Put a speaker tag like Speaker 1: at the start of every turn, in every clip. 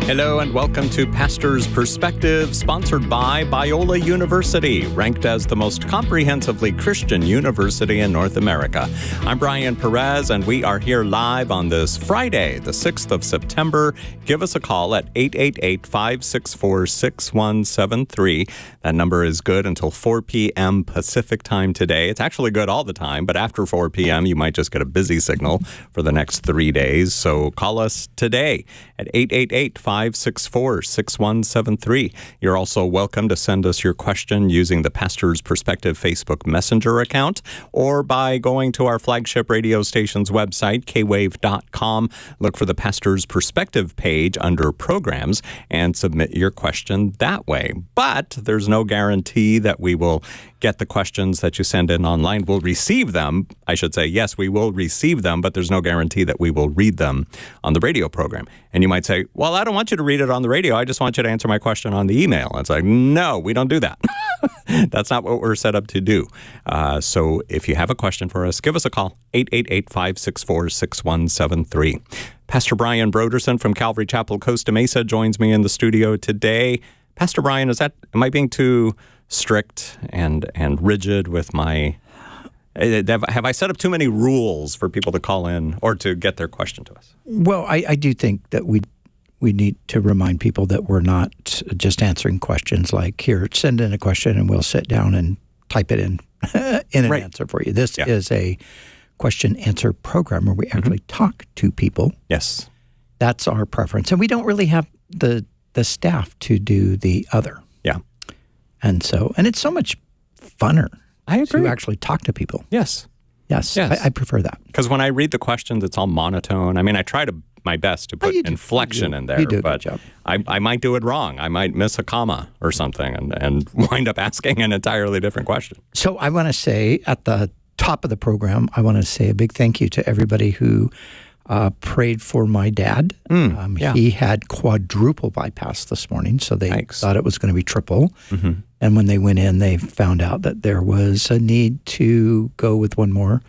Speaker 1: Hello and welcome to Pastor's Perspective, sponsored by Biola University, ranked as the most comprehensively Christian university in North America. I'm Brian Perez, and we are here live on this Friday, the 6th of September. Give us a call at 888-564-6173. That number is good until 4 p.m. Pacific time today. It's actually good all the time, but after 4 p.m., you might just get a busy signal for the next 3 days. So call us today at 888-564-6173. You're also welcome to send us your question using the Pastor's Perspective Facebook Messenger account or by going to our flagship radio station's website, kwave.com. Look for the Pastor's Perspective page under Programs and submit your question that way. But there's no guarantee that we will get the questions that you send in online. We'll receive them. I should say, yes, we will receive them, but there's no guarantee that we will read them on the radio program. And you might say, well, I don't want you to read it on the radio. I just want you to answer my question on the email. And it's like, no, we don't do that. That's not what we're set up to do. So if you have a question for us, give us a call, 888-564-6173. Pastor Brian Brodersen from Calvary Chapel, Costa Mesa, joins me in the studio today. Pastor Brian, am I being too strict and rigid with my... Have I set up too many rules for people to call in or to get their question to us?
Speaker 2: Well, I do think that we need to remind people that we're not just answering questions like, here, send in a question and we'll sit down and type it in an answer for you. This is a question-answer program where we actually talk to people.
Speaker 1: Yes.
Speaker 2: That's our preference. And we don't really have the staff to do the other.
Speaker 1: Yeah.
Speaker 2: And it's so much funner.
Speaker 1: I agree.
Speaker 2: To actually talk to people.
Speaker 1: Yes.
Speaker 2: I prefer that.
Speaker 1: Because when I read the questions, it's all monotone. I mean, I try my best to put inflection in there.
Speaker 2: You do a
Speaker 1: but
Speaker 2: good job.
Speaker 1: I might do it wrong. I might miss a comma or something and wind up asking an entirely different question.
Speaker 2: So I want to say at the top of the program, I want to say a big thank you to everybody who prayed for my dad. He had quadruple bypass this morning, so they thought it was going to be triple. Mm-hmm. And when they went in, they found out that there was a need to go with one more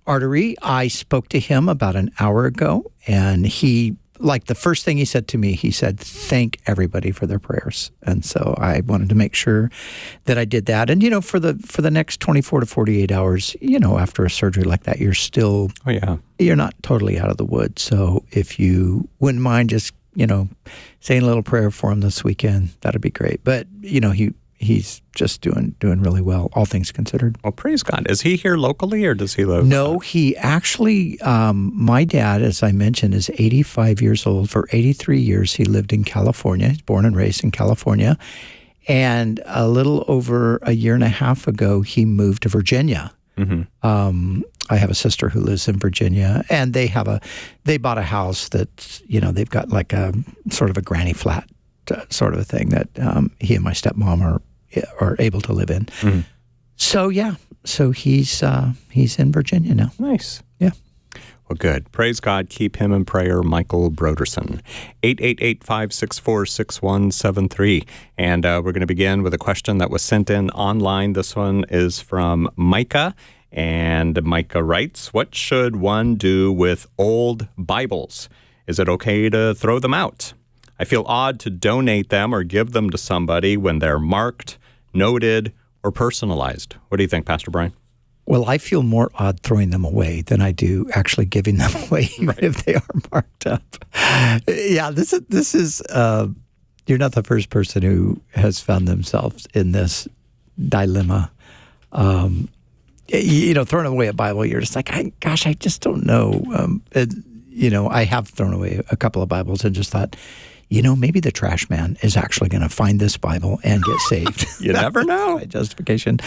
Speaker 2: artery. I spoke to him about an hour ago, and he, like the first thing he said to me, he said, thank everybody for their prayers. And so I wanted to make sure that I did that. And, for the next 24 to 48 hours, after a surgery like that, you're still, you're not totally out of the woods. So if you wouldn't mind just, saying a little prayer for him this weekend, that'd be great. But, he's just doing really well, all things considered.
Speaker 1: Well, praise God. Is he here locally or does he live?
Speaker 2: No, he actually, my dad, as I mentioned, is 85 years old. For 83 years, he lived in California. He's born and raised in California. And a little over a year and a half ago, he moved to Virginia. Mm-hmm. I have a sister who lives in Virginia, and they bought a house that, they've got like a sort of a granny flat sort of a thing that he and my stepmom are able to live in. Mm-hmm. So he's in Virginia now.
Speaker 1: Nice.
Speaker 2: Yeah.
Speaker 1: Well, good. Praise God. Keep him in prayer, Michael Brodersen. 888-564-6173. And we're going to begin with a question that was sent in online. This one is from Micah. And Micah writes, what should one do with old Bibles? Is it okay to throw them out? I feel odd to donate them or give them to somebody when they're marked, noted, or personalized. What do you think, Pastor Brian?
Speaker 2: Well, I feel more odd throwing them away than I do actually giving them away, even if they are marked up. Yeah, this is you're not the first person who has found themselves in this dilemma. Throwing away a Bible, you're just like, I just don't know. I have thrown away a couple of Bibles and just thought, maybe the trash man is actually going to find this Bible and get saved.
Speaker 1: You never know.
Speaker 2: My justification.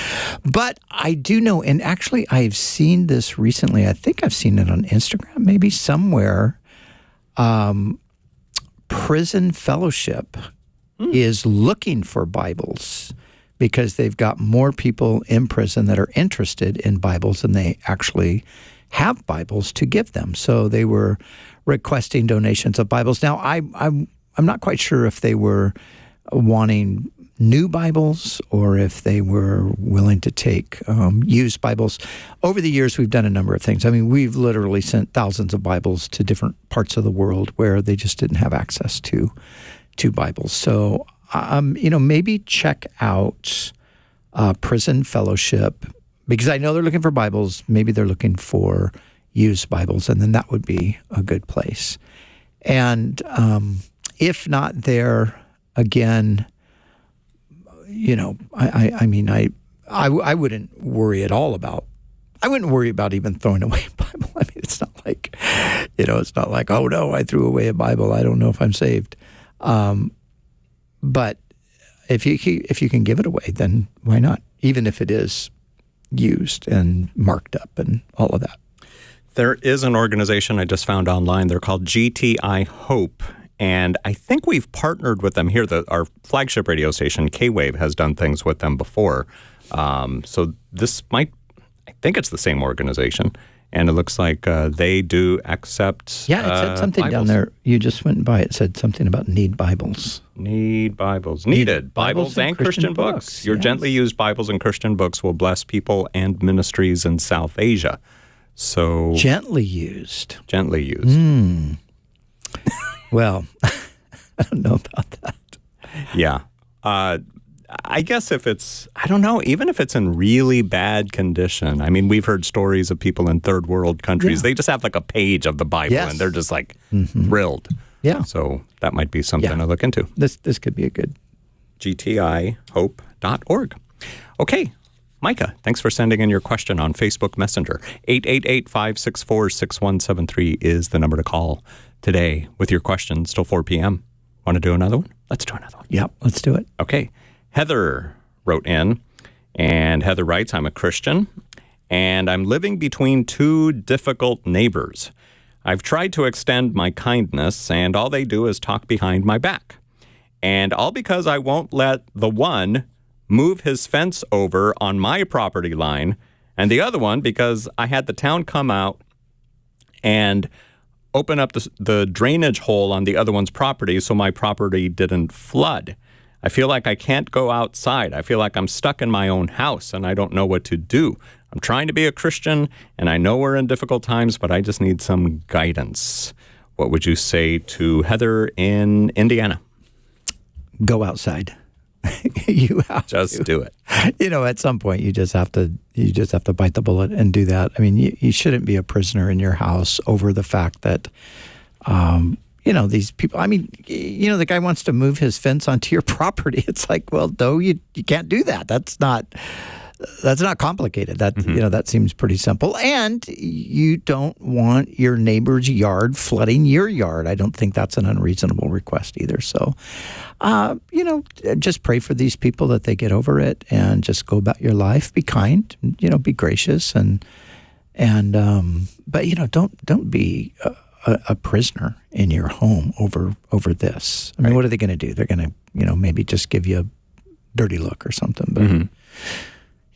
Speaker 2: But I do know, and actually I've seen this recently. I think I've seen it on Instagram, maybe somewhere. Prison Fellowship is looking for Bibles because they've got more people in prison that are interested in Bibles than they actually have Bibles to give them. So they were requesting donations of Bibles. Now, I'm not quite sure if they were wanting new Bibles or if they were willing to take used Bibles. Over the years, we've done a number of things. I mean, we've literally sent thousands of Bibles to different parts of the world where they just didn't have access to Bibles. So, maybe check out Prison Fellowship, because I know they're looking for Bibles. Maybe they're looking for used Bibles, and then that would be a good place. And if not there, again, I wouldn't worry at all about. I wouldn't worry about even throwing away a Bible. I mean, it's not like, oh no, I threw away a Bible. I don't know if I'm saved. But if you can give it away, then why not? Even if it is used and marked up and all of that.
Speaker 1: There is an organization I just found online. They're called GTI Hope. And I think we've partnered with them here. Our flagship radio station, K-Wave, has done things with them before. So this I think it's the same organization. And it looks like they do accept
Speaker 2: Yeah, it said something
Speaker 1: Bibles.
Speaker 2: down there. You just went by. It said something about need Bibles.
Speaker 1: Need Bibles. Needed Bibles and Christian books. Your
Speaker 2: yes.
Speaker 1: gently used Bibles and Christian books will bless people and ministries in South Asia. So
Speaker 2: Gently used.
Speaker 1: Gently used.
Speaker 2: Well, I don't know about that.
Speaker 1: Yeah. I guess if it's, I don't know, even if it's in really bad condition. I mean, we've heard stories of people in third world countries.
Speaker 2: Yeah.
Speaker 1: They just have like a page of the Bible
Speaker 2: Yes.
Speaker 1: and they're just like thrilled.
Speaker 2: Yeah.
Speaker 1: So that might be something to look into.
Speaker 2: This could be a good.
Speaker 1: GTIHope.org. Okay. Micah, thanks for sending in your question on Facebook Messenger. 888-564-6173 is the number to call today with your questions till 4 p.m. Want to do another one? Let's do another one.
Speaker 2: Yep, let's do it.
Speaker 1: Okay. Heather wrote in, and Heather writes, I'm a Christian, and I'm living between two difficult neighbors. I've tried to extend my kindness, and all they do is talk behind my back. And all because I won't let the one move his fence over on my property line, and the other one because I had the town come out and open up the drainage hole on the other one's property so my property didn't flood. I feel like I can't go outside. I feel like I'm stuck in my own house and I don't know what to do. I'm trying to be a Christian and I know we're in difficult times, but I just need some guidance. What would you say to Heather in Indiana?
Speaker 2: Go outside. You have
Speaker 1: Just
Speaker 2: to.
Speaker 1: do it.
Speaker 2: At some point you just have to bite the bullet and do that. I mean, you shouldn't be a prisoner in your house over the fact that these people, I mean, the guy wants to move his fence onto your property. It's like, well, no, you can't do that. That's not complicated. That seems pretty simple. And you don't want your neighbor's yard flooding your yard. I don't think that's an unreasonable request either. So, just pray for these people that they get over it and just go about your life. Be kind, be gracious and but don't be a prisoner in your home over this. I mean, what are they going to do? They're going to, maybe just give you a dirty look or something. But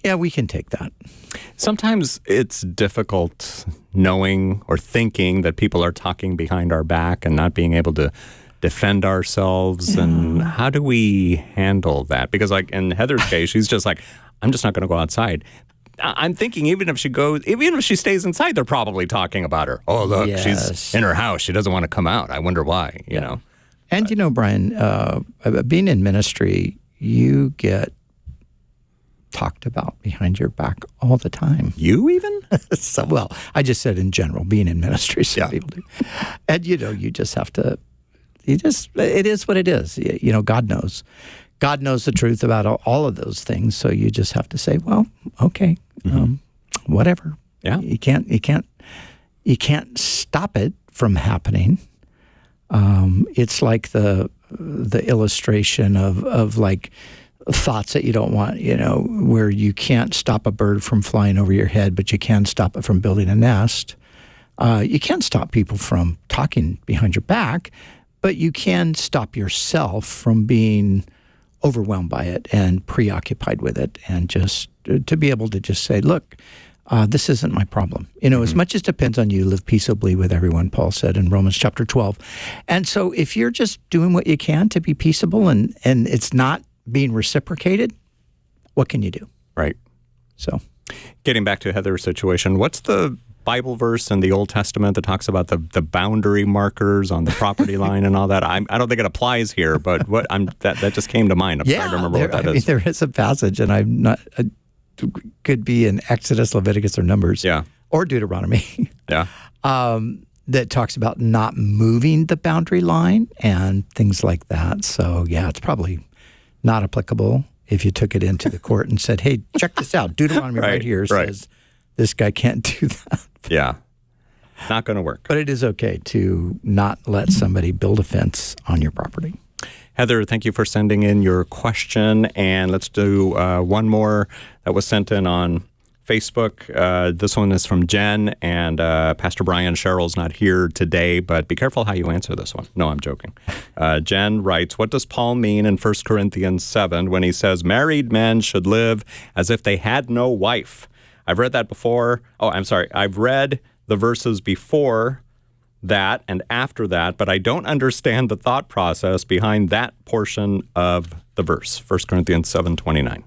Speaker 2: yeah, we can take that.
Speaker 1: Sometimes it's difficult knowing or thinking that people are talking behind our back and not being able to defend ourselves. Yeah. And how do we handle that? Because like in Heather's case, she's just like, I'm just not going to go outside. I'm thinking even if she stays inside, they're probably talking about her. Oh, look,
Speaker 2: yes.
Speaker 1: She's in her house. She doesn't want to come out. I wonder why, you know.
Speaker 2: And, Brian, being in ministry, you get talked about behind your back all the time.
Speaker 1: You even?
Speaker 2: Well, I just said in general, being in ministry, some people do. And, you just have to, it is what it is. God knows. God knows the truth about all of those things. So you just have to say, well, okay, whatever.
Speaker 1: Yeah.
Speaker 2: You can't stop it from happening. It's like the illustration of like thoughts that you don't want, where you can't stop a bird from flying over your head, but you can stop it from building a nest. You can't stop people from talking behind your back, but you can stop yourself from being overwhelmed by it and preoccupied with it, and just to be able to just say, look, this isn't my problem. As much as depends on you, live peaceably with everyone, Paul said in Romans chapter 12. And so if you're just doing what you can to be peaceable and it's not being reciprocated, what can you do?
Speaker 1: Right.
Speaker 2: So,
Speaker 1: getting back to Heather's situation, what's the Bible verse in the Old Testament that talks about the boundary markers on the property line and all that? I don't think it applies here, but that just came to mind. I'm trying to remember what that is.
Speaker 2: There is a passage, and I'm not. Could be in Exodus, Leviticus, or Numbers, or Deuteronomy, that talks about not moving the boundary line and things like that. So, it's probably not applicable if you took it into the court and said, "Hey, check this out. Deuteronomy right here says this guy can't do that."
Speaker 1: Yeah, not going to work.
Speaker 2: But it is okay to not let somebody build a fence on your property.
Speaker 1: Heather, thank you for sending in your question. And let's do one more that was sent in on Facebook. This one is from Jen, and Pastor Brian Sherrill's not here today, but be careful how you answer this one. No, I'm joking. Jen writes, what does Paul mean in 1 Corinthians 7 when he says married men should live as if they had no wife? I've read that before. I've read the verses before that and after that, but I don't understand the thought process behind that portion of the verse, 1 Corinthians 7:29.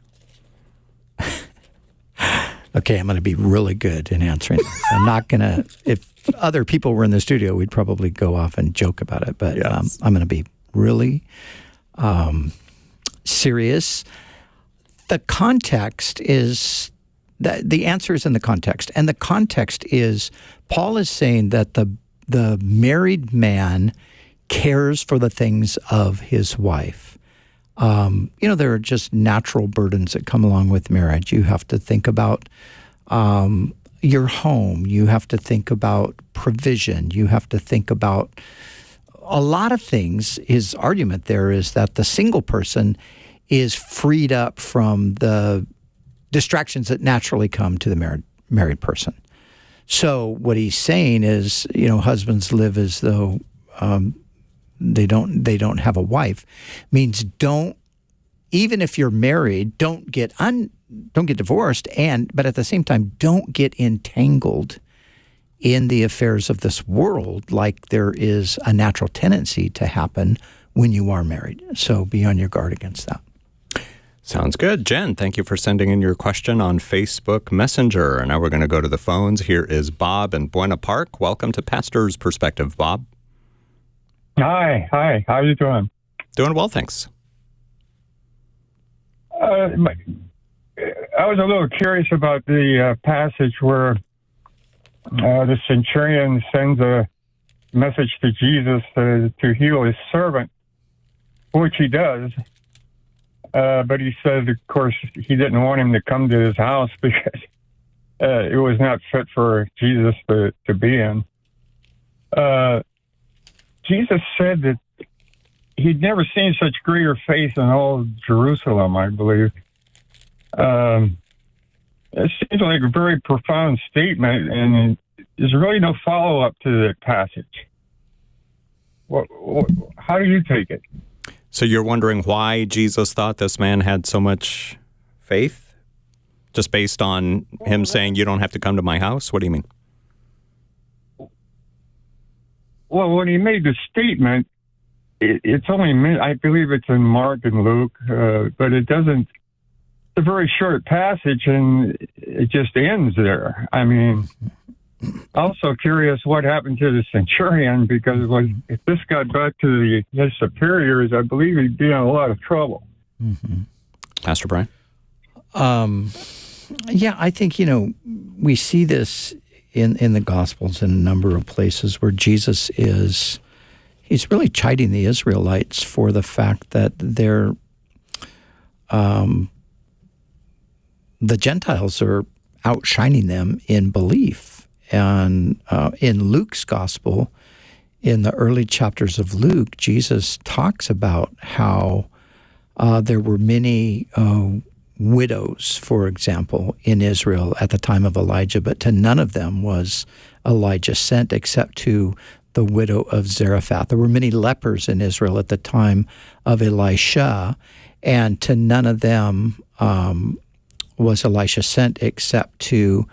Speaker 2: Okay, I'm going to be really good in answering this. I'm not going to, if other people were in the studio, we'd probably go off and joke about it, but I'm going to be really serious. The context is, the answer is in the context, and the context is Paul is saying that the married man cares for the things of his wife. There are just natural burdens that come along with marriage. You have to think about your home. You have to think about provision. You have to think about a lot of things. His argument there is that the single person is freed up from the distractions that naturally come to the married person. So what he's saying is, husbands live as though they don't have a wife. Means even if you're married, don't get divorced, but at the same time, don't get entangled in the affairs of this world like there is a natural tendency to happen when you are married. So be on your guard against that.
Speaker 1: Sounds good. Jen, thank you for sending in your question on Facebook Messenger. And now we're going to go to the phones. Here is Bob in Buena Park. Welcome to Pastor's Perspective, Bob.
Speaker 3: Hi. How are you doing?
Speaker 1: Doing well, thanks.
Speaker 3: I was a little curious about the passage where the centurion sends a message to Jesus to heal his servant, which he does. But he said, of course, he didn't want him to come to his house because it was not fit for Jesus to be in. Jesus said that he'd never seen such greater faith in all of Jerusalem, I believe. It seems like a very profound statement, and there's really no follow-up to that passage. How do you take it?
Speaker 1: So you're wondering why Jesus thought this man had so much faith? Just based on him saying, you don't have to come to my house? What do you mean?
Speaker 3: Well, when he made the statement, it's only, I believe it's in Mark and Luke, but it doesn't, it's a very short passage and it just ends there. I mean, also curious what happened to the centurion, because if this got back to his superiors, I believe he'd be in a lot of trouble.
Speaker 2: Mm-hmm.
Speaker 1: Pastor Brian?
Speaker 2: I think, we see this in the Gospels in a number of places where Jesus he's really chiding the Israelites for the fact that the Gentiles are outshining them in belief. And in Luke's Gospel, in the early chapters of Luke, Jesus talks about how there were many widows, for example, in Israel at the time of Elijah, but to none of them was Elijah sent except to the widow of Zarephath. There were many lepers in Israel at the time of Elisha, and to none of them was Elisha sent except to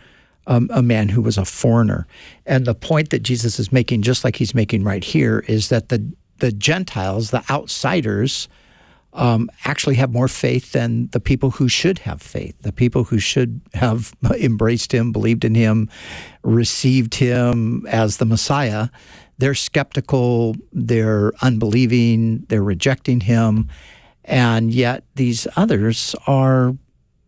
Speaker 2: a man who was a foreigner. And the point that Jesus is making, just like he's making right here, is that the Gentiles, the outsiders, actually have more faith than the people who should have faith, the people who should have embraced him, believed in him, received him as the Messiah. They're skeptical, they're unbelieving, they're rejecting him, and yet these others are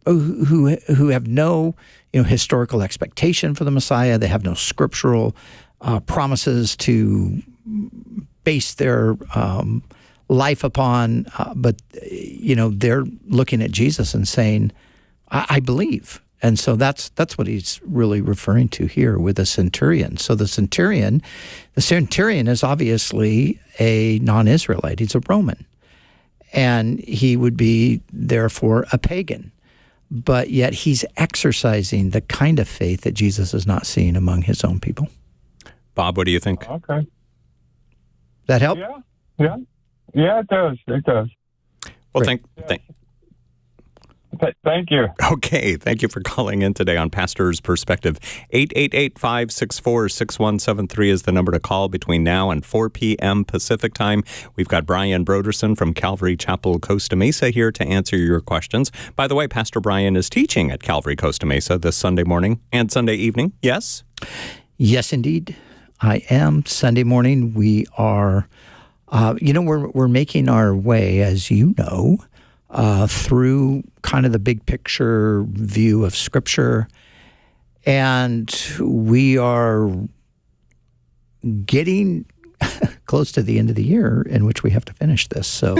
Speaker 2: who have no historical expectation for the Messiah. They have no scriptural promises to base their life upon, but they're looking at Jesus and saying, "I believe." And so that's what he's really referring to here with the centurion. So the centurion is obviously a non-Israelite. He's a Roman, and he would be therefore a pagan. But yet he's exercising the kind of faith that Jesus is not seeing among his own people.
Speaker 1: Bob, what do you think?
Speaker 3: Okay.
Speaker 2: That help?
Speaker 3: Yeah, it does.
Speaker 1: Well,
Speaker 3: thank you.
Speaker 1: Okay, thank you for calling in today on Pastor's Perspective. 888-564-6173 is the number to call between now and 4 p.m. Pacific Time. We've got Brian Broderson from Calvary Chapel, Costa Mesa here to answer your questions. By the way, Pastor Brian is teaching at Calvary Costa Mesa this Sunday morning and Sunday evening, yes?
Speaker 2: Yes, indeed. I am. Sunday morning, we are, we're making our way, as you know, through kind of the big picture view of Scripture. And we are getting close to the end of the year in which we have to finish this. So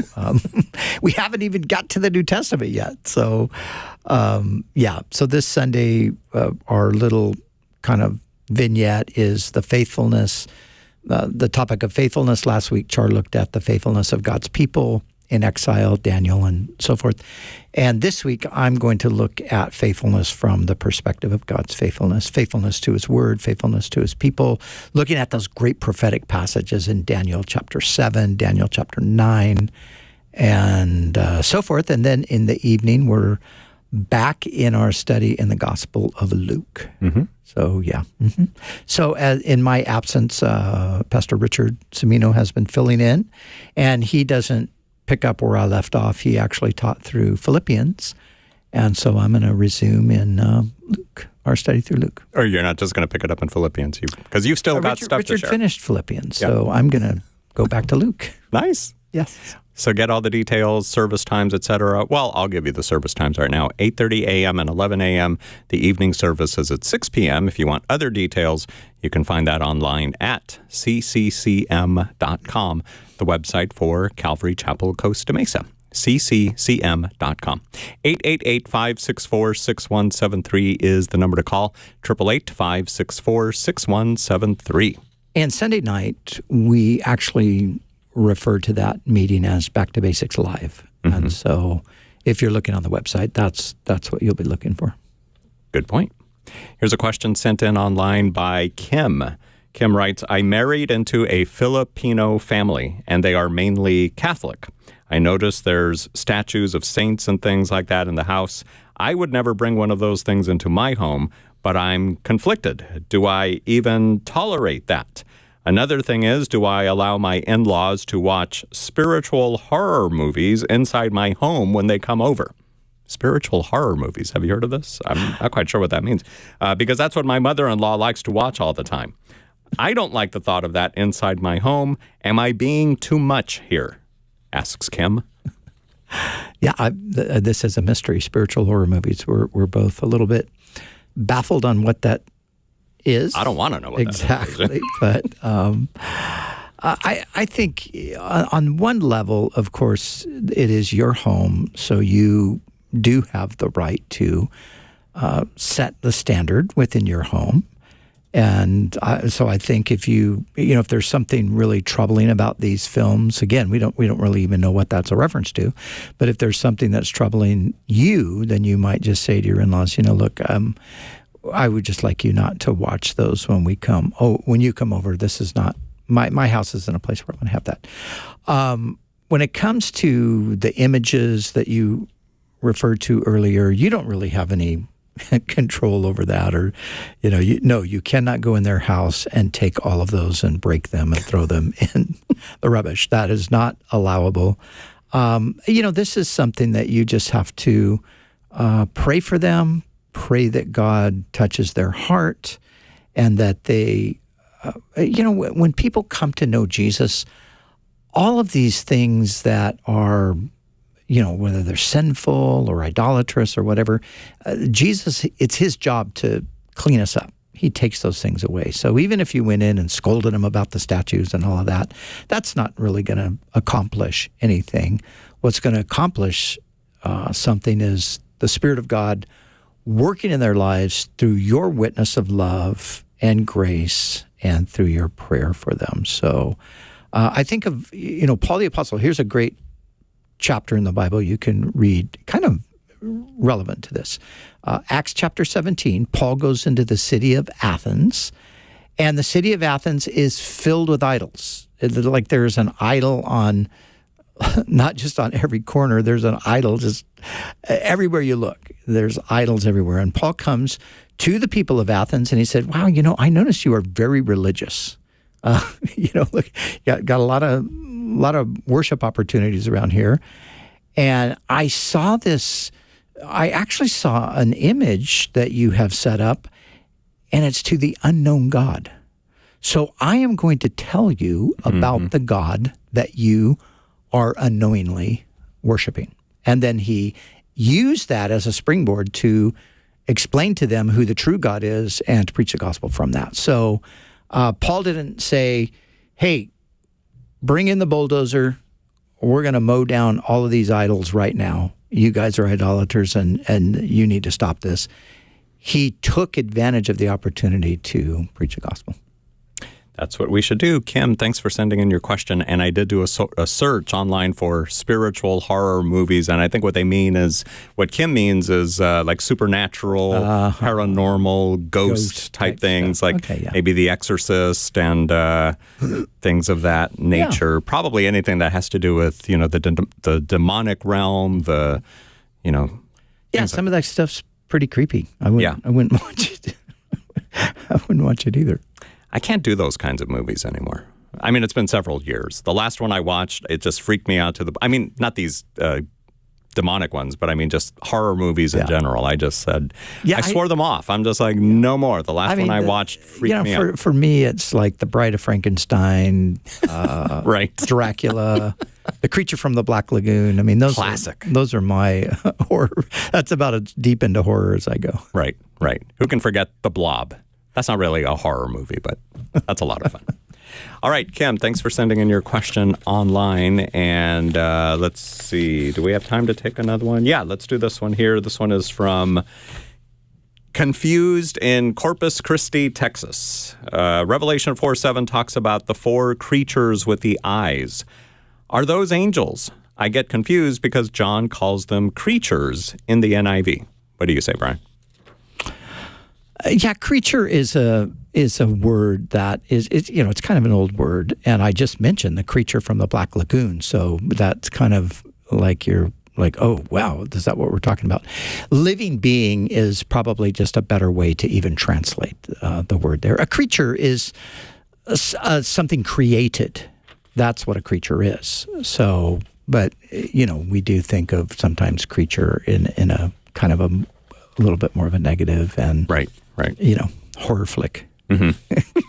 Speaker 2: we haven't even got to the New Testament yet. So, so this Sunday, our little kind of vignette is the faithfulness, the topic of faithfulness. Last week, Char looked at the faithfulness of God's people in exile, Daniel, and so forth. And this week, I'm going to look at faithfulness from the perspective of God's faithfulness to his word, faithfulness to his people, looking at those great prophetic passages in Daniel chapter 7, Daniel chapter 9, and so forth. And then in the evening, we're back in our study in the Gospel of Luke. Mm-hmm. So, yeah. Mm-hmm. So in my absence, Pastor Richard Semino has been filling in, and he doesn't pick up where I left off. He actually taught through Philippians, and so I'm going to resume in Luke, our study through Luke.
Speaker 1: Or you're not just going to pick it up in Philippians, because you've still got stuff to share.
Speaker 2: Richard finished Philippians, so I'm going to go back to Luke.
Speaker 1: Nice.
Speaker 2: Yes.
Speaker 1: So get all the details, service times, etc. Well, I'll give you the service times right now, 8:30 a.m. and 11 a.m. The evening service is at 6 p.m. If you want other details, you can find that online at cccm.com, the website for Calvary Chapel, Costa Mesa, cccm.com. 888-564-6173 is the number to call, 888-564-6173.
Speaker 2: And Sunday night, we actually refer to that meeting as Back to Basics Live. Mm-hmm. And so if you're looking on the website, that's what you'll be looking for.
Speaker 1: Good point. Here's a question sent in online by Kim. Kim writes, I married into a Filipino family, and they are mainly Catholic. I noticed there's statues of saints and things like that in the house. I would never bring one of those things into my home, but I'm conflicted. Do I even tolerate that? Another thing is, do I allow my in-laws to watch spiritual horror movies inside my home when they come over? Spiritual horror movies. Have you heard of this? I'm not quite sure what that means, because that's what my mother-in-law likes to watch all the time. I don't like the thought of that inside my home. Am I being too much here? Asks Kim.
Speaker 2: Yeah, this is a mystery. Spiritual horror movies. We're both a little bit baffled on what that is.
Speaker 1: I don't want to know what
Speaker 2: exactly,
Speaker 1: that is.
Speaker 2: But I think on one level, of course, it is your home, so you do have the right to set the standard within your home. And so I think if if there's something really troubling about these films, again, we don't really even know what that's a reference to. But if there's something that's troubling you, then you might just say to your in-laws, look, I would just like you not to watch those when we come. Oh, when you come over, this is not my house isn't a place where I want to have that. When it comes to the images that you referred to earlier, you don't really have any control over that, or you cannot go in their house and take all of those and break them and throw them in the rubbish. That is not allowable. This is something that you just have to pray for them, pray that God touches their heart, and that they, when people come to know Jesus, all of these things that are, whether they're sinful or idolatrous or whatever, Jesus, it's his job to clean us up. He takes those things away. So even if you went in and scolded him about the statues and all of that, that's not really going to accomplish anything. What's going to accomplish something is the Spirit of God working in their lives through your witness of love and grace and through your prayer for them. So I think of, Paul the Apostle. Here's a great chapter in the Bible you can read, kind of relevant to this. Acts chapter 17, Paul goes into the city of Athens, and the city of Athens is filled with idols. Like there's an idol on, not just on every corner, there's an idol just everywhere you look. There's idols everywhere. And Paul comes to the people of Athens and he said, wow, I notice you are very religious. Look, got a lot of worship opportunities around here. And I actually saw an image that you have set up, and it's to the unknown God. So I am going to tell you about the God that you are unknowingly worshiping. And then he used that as a springboard to explain to them who the true God is and to preach the gospel from that. So Paul didn't say, hey, bring in the bulldozer. We're going to mow down all of these idols right now. You guys are idolaters and you need to stop this. He took advantage of the opportunity to preach the gospel.
Speaker 1: That's what we should do. Kim, thanks for sending in your question. And I did do a search online for spiritual horror movies. And I think what Kim means is like supernatural, paranormal, ghost type things, like maybe The Exorcist and things of that nature. Yeah. Probably anything that has to do with, the demonic realm,
Speaker 2: Yeah, some of that stuff's pretty creepy. I wouldn't watch it. I wouldn't watch it either.
Speaker 1: I can't do those kinds of movies anymore. I mean, it's been several years. The last one I watched, it just freaked me out not these demonic ones, but I mean just horror movies in general. I just said, I swore them off. I'm just like, no more. The last one I watched freaked me out.
Speaker 2: For me, it's like The Bride of Frankenstein,
Speaker 1: right.
Speaker 2: Dracula, The Creature from the Black Lagoon. I mean,
Speaker 1: classic.
Speaker 2: Those are my horror. That's about as deep into horror as I go.
Speaker 1: Right. Who can forget The Blob? That's not really a horror movie, but that's a lot of fun. All right, Kim, thanks for sending in your question online. And let's see, do we have time to take another one? Yeah, let's do this one here. This one is from Confused in Corpus Christi, Texas. Revelation 4:7 talks about the four creatures with the eyes. Are those angels? I get confused because John calls them creatures in the NIV. What do you say, Brian?
Speaker 2: Creature is a word that is it's kind of an old word, and I just mentioned the creature from the Black Lagoon, so that's kind of like you're like, oh wow, is that what we're talking about? Living being is probably just a better way to even translate the word there. A creature is something created. That's what a creature is. So, but we do think of sometimes creature in a kind of a little bit more of a negative and
Speaker 1: right.
Speaker 2: Horror flick kind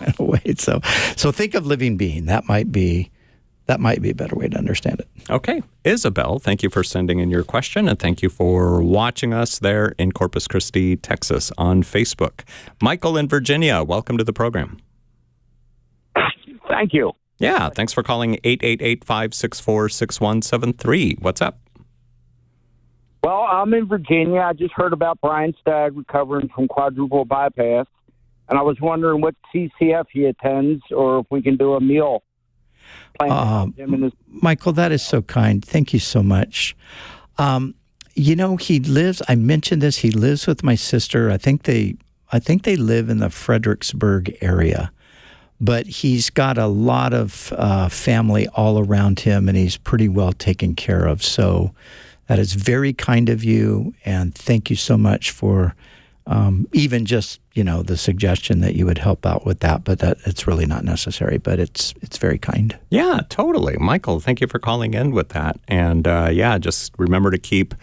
Speaker 2: of way. So think of living being. That might be a better way to understand it.
Speaker 1: Okay. Isabel, thank you for sending in your question, and thank you for watching us there in Corpus Christi, Texas on Facebook. Michael in Virginia, welcome to the program.
Speaker 4: Thank you.
Speaker 1: Yeah, thanks for calling 888-564-6173. What's up?
Speaker 4: Well, I'm in Virginia. I just heard about Brian Stagg recovering from quadruple bypass, and I was wondering what CCF he attends, or if we can do a meal.
Speaker 2: Michael, that is so kind. Thank you so much. He lives. I mentioned this. He lives with my sister. I think they live in the Fredericksburg area, but he's got a lot of family all around him, and he's pretty well taken care of. So. That is very kind of you, and thank you so much for Even just, the suggestion that you would help out with that, but that it's really not necessary, but it's very kind.
Speaker 1: Yeah, totally. Michael, thank you for calling in with that. And just remember to keep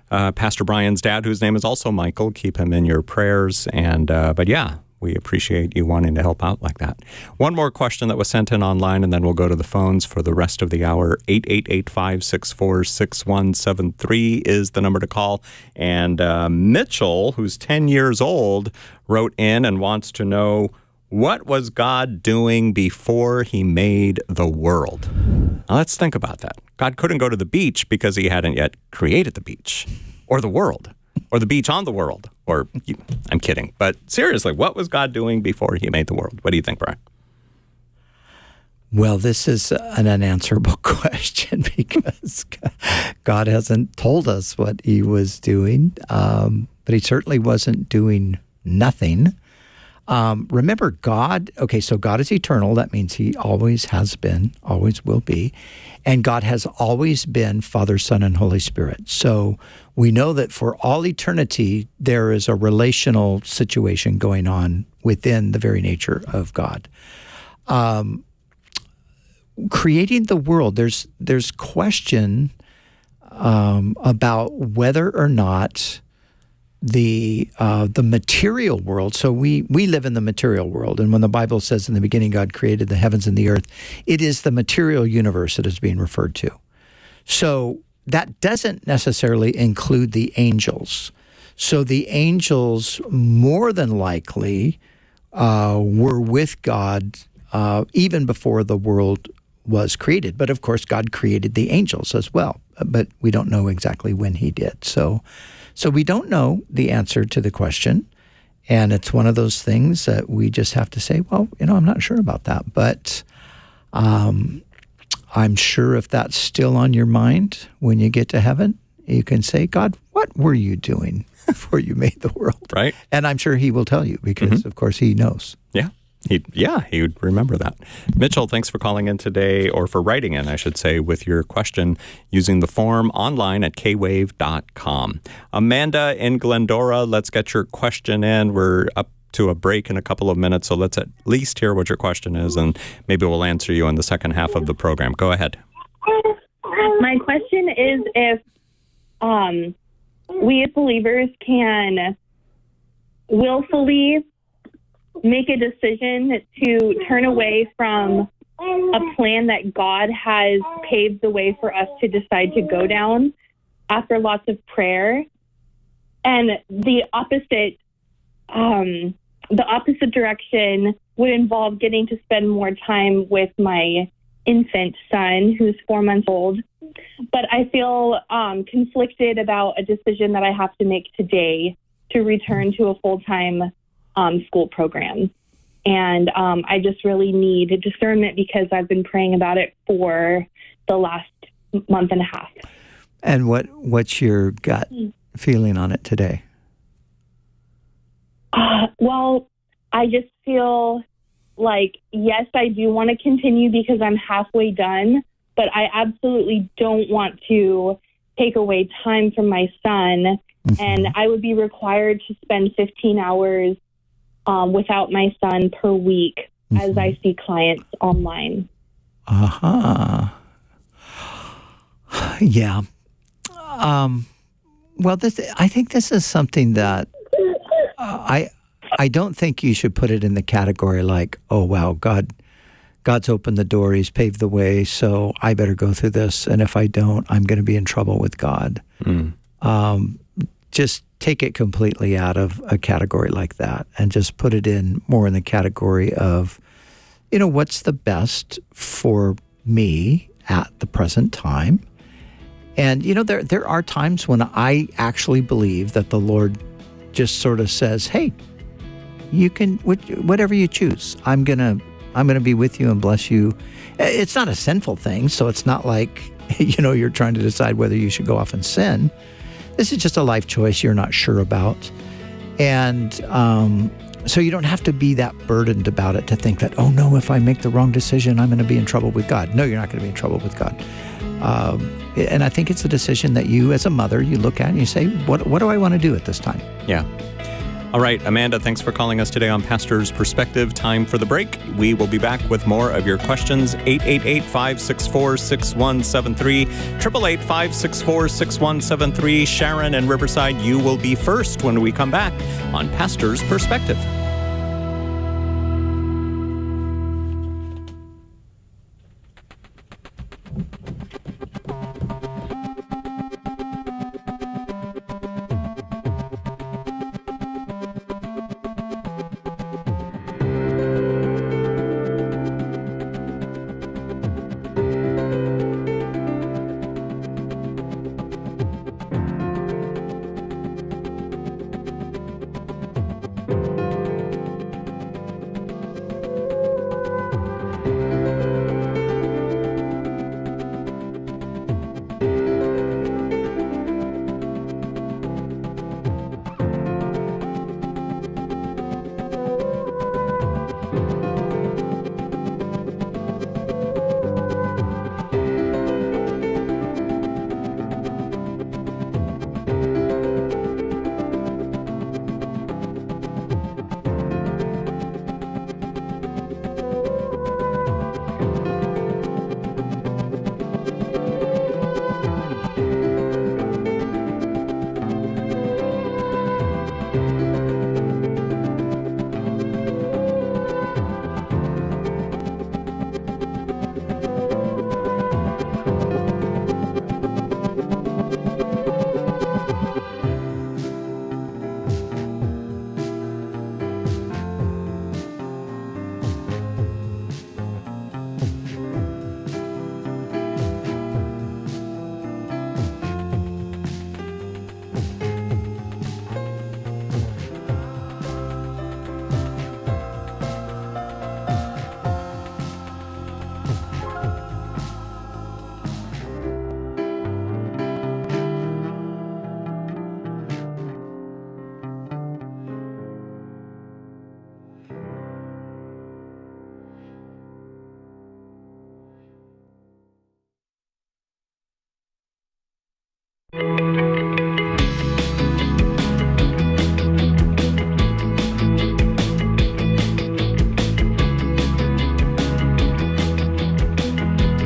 Speaker 1: Pastor Brian's dad, whose name is also Michael, keep him in your prayers. And, we appreciate you wanting to help out like that. One more question that was sent in online, and then we'll go to the phones for the rest of the hour. 888-564-6173 is the number to call. And Mitchell, who's 10 years old, wrote in and wants to know, what was God doing before he made the world? Now, let's think about that. God couldn't go to the beach because he hadn't yet created the beach or the world. Or the beach on the world. I'm kidding. But seriously, what was God doing before he made the world? What do you think, Brian?
Speaker 2: Well, this is an unanswerable question because God hasn't told us what he was doing, but he certainly wasn't doing nothing. Remember, God is eternal. That means he always has been, always will be. And God has always been Father, Son, and Holy Spirit. So we know that for all eternity, there is a relational situation going on within the very nature of God. Creating the world, there's question about whether or not the material world. So we live in the material world, and when the Bible says in the beginning God created the heavens and the earth, it is the material universe that is being referred to. So that doesn't necessarily include the angels. So the angels more than likely were with God even before the world was created. But of course, God created the angels as well, but we don't know exactly when he did. So we don't know the answer to the question, and it's one of those things that we just have to say, well, I'm not sure about that, but I'm sure if that's still on your mind when you get to heaven, you can say, God, what were you doing before you made the world?
Speaker 1: Right.
Speaker 2: And I'm sure he will tell you because, of course, he knows.
Speaker 1: Yeah. He would remember that. Mitchell, thanks for calling in today, or for writing in, I should say, with your question using the form online at kwave.com. Amanda in Glendora, let's get your question in. We're up to a break in a couple of minutes, so let's at least hear what your question is, and maybe we'll answer you in the second half of the program. Go ahead.
Speaker 5: My question is if we as believers can willfully make a decision to turn away from a plan that God has paved the way for us to decide to go down after lots of prayer. And the opposite direction would involve getting to spend more time with my infant son, who's 4 months old. But I feel conflicted about a decision that I have to make today to return to a full-time school program. And I just really need discernment because I've been praying about it for the last month and a half.
Speaker 2: And what's your gut feeling on it today?
Speaker 5: Well, I just feel like, yes, I do want to continue because I'm halfway done, but I absolutely don't want to take away time from my son. Mm-hmm. And I would be required to spend 15 hours without my son per week as I see clients online.
Speaker 2: Yeah. Well, I think this is something that I don't think you should put it in the category like, oh, wow, God's opened the door, he's paved the way, so I better go through this, and if I don't, I'm going to be in trouble with God. Just take it completely out of a category like that and just put it in more in the category of, what's the best for me at the present time. And, there are times when I actually believe that the Lord just sort of says, hey, you can, whatever you choose, I'm going to be with you and bless you. It's not a sinful thing, so it's not like, you're trying to decide whether you should go off and sin. This is just a life choice you're not sure about. And so you don't have to be that burdened about it to think that, oh no, if I make the wrong decision, I'm going to be in trouble with God. No, you're not going to be in trouble with God. And I think it's a decision that you, as a mother, you look at and you say, what do I want to do at this time?
Speaker 1: Yeah. All right, Amanda, thanks for calling us today on Pastor's Perspective. Time for the break. We will be back with more of your questions. 888-564-6173, 888-564-6173. Sharon and Riverside, you will be first when we come back on Pastor's Perspective.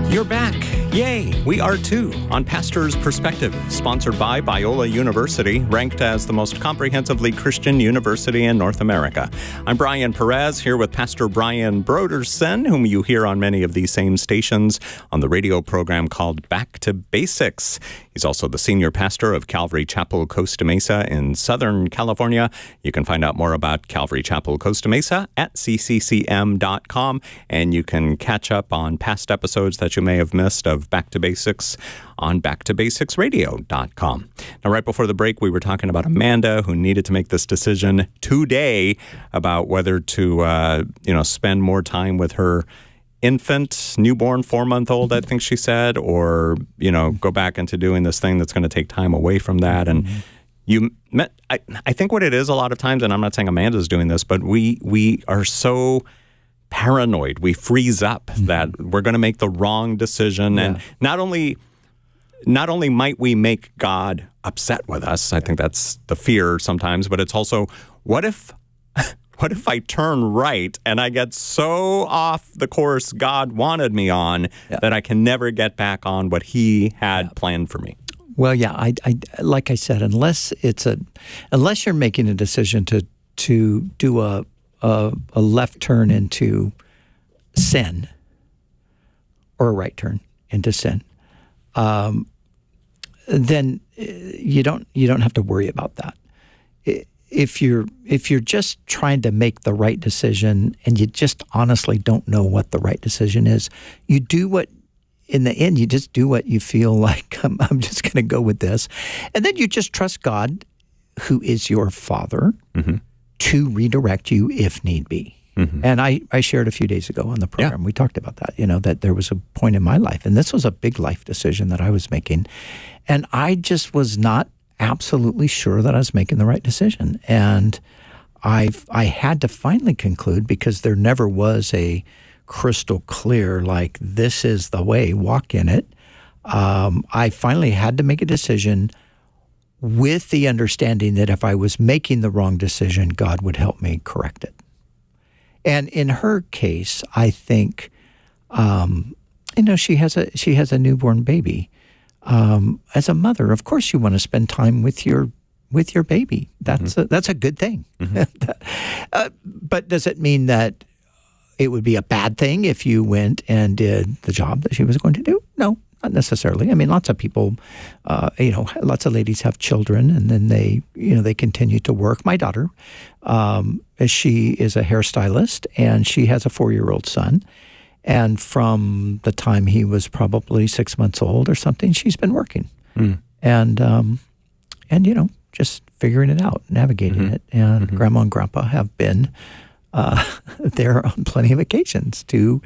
Speaker 1: You're back. Yay! We are too on Pastor's Perspective, sponsored by Biola University, ranked as the most comprehensively Christian university in North America. I'm Brian Perez, here with Pastor Brian Brodersen, whom you hear on many of these same stations on the radio program called Back to Basics. He's also the senior pastor of Calvary Chapel Costa Mesa in Southern California. You can find out more about Calvary Chapel Costa Mesa at cccm.com, and you can catch up on past episodes that you may have missed of Back to Basics on backtobasicsradio.com. Now, right before the break, we were talking about Amanda, who needed to make this decision today about whether to, spend more time with her infant, newborn, 4-month-old, I think she said, or, go back into doing this thing that's going to take time away from that. And I think what it is a lot of times, and I'm not saying Amanda's doing this, but we are so paranoid. We freeze up that we're going to make the wrong decision. Yeah. And not only might we make God upset with us, I think that's the fear sometimes, but it's also, what if I turn right and I get so off the course God wanted me on that I can never get back on what He had planned for me?
Speaker 2: Well, yeah, I like I said, unless you're making a decision to do a left turn into sin or a right turn into sin, then you don't have to worry about that. If you're just trying to make the right decision and you just honestly don't know what the right decision is, you do what. In the end, you just do what you feel like. I'm just going to go with this, and then you just trust God, who is your Father, to redirect you if need be. And I shared a few days ago on the program, we talked about that, that there was a point in my life, and this was a big life decision that I was making, and I just was not absolutely sure that I was making the right decision. And I had to finally conclude, because there never was a crystal clear, like, this is the way, walk in it. I finally had to make a decision. with the understanding that if I was making the wrong decision, God would help me correct it. And in her case, I think, she has a newborn baby. As a mother, of course, you want to spend time with your baby. That's a good thing. But does it mean that it would be a bad thing if you went and did the job that she was going to do? No, not necessarily. I mean, lots of people, lots of ladies have children, and then they continue to work. My daughter, she is a hairstylist, and she has a 4-year-old son. And from the time he was probably 6 months old or something, she's been working, and just figuring it out, navigating it. And Grandma and Grandpa have been there on plenty of occasions to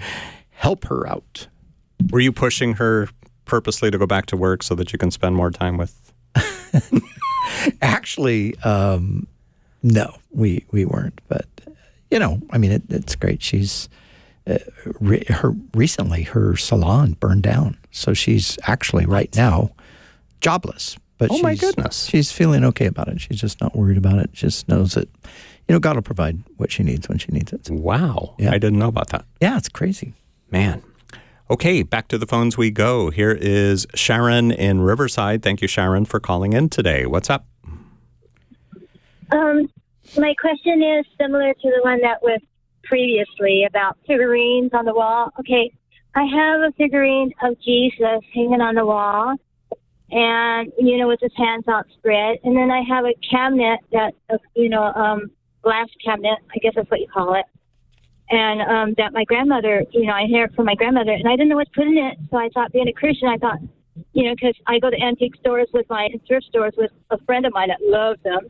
Speaker 2: help her out.
Speaker 1: Were you pushing her purposely to go back to work so that you can spend more time with?
Speaker 2: Actually, no, we weren't. But it's great. She's recently her salon burned down, so she's actually right now jobless. But
Speaker 1: my goodness,
Speaker 2: she's feeling okay about it. She's just not worried about it. Just knows that God will provide what she needs when she needs it.
Speaker 1: Wow, yeah. I didn't know about that.
Speaker 2: Yeah, it's crazy,
Speaker 1: man. Okay, back to the phones we go. Here is Sharon in Riverside. Thank you, Sharon, for calling in today. What's up?
Speaker 6: My question is similar to the one that was previously about figurines on the wall. Okay, I have a figurine of Jesus hanging on the wall, and with his hands outspread. And then I have a cabinet that glass cabinet, I guess that's what you call it. And that my grandmother, I inherited from my grandmother, and I didn't know what to put in it. So I thought, being a Christian, I thought, because I go to antique stores thrift stores with a friend of mine that loves them,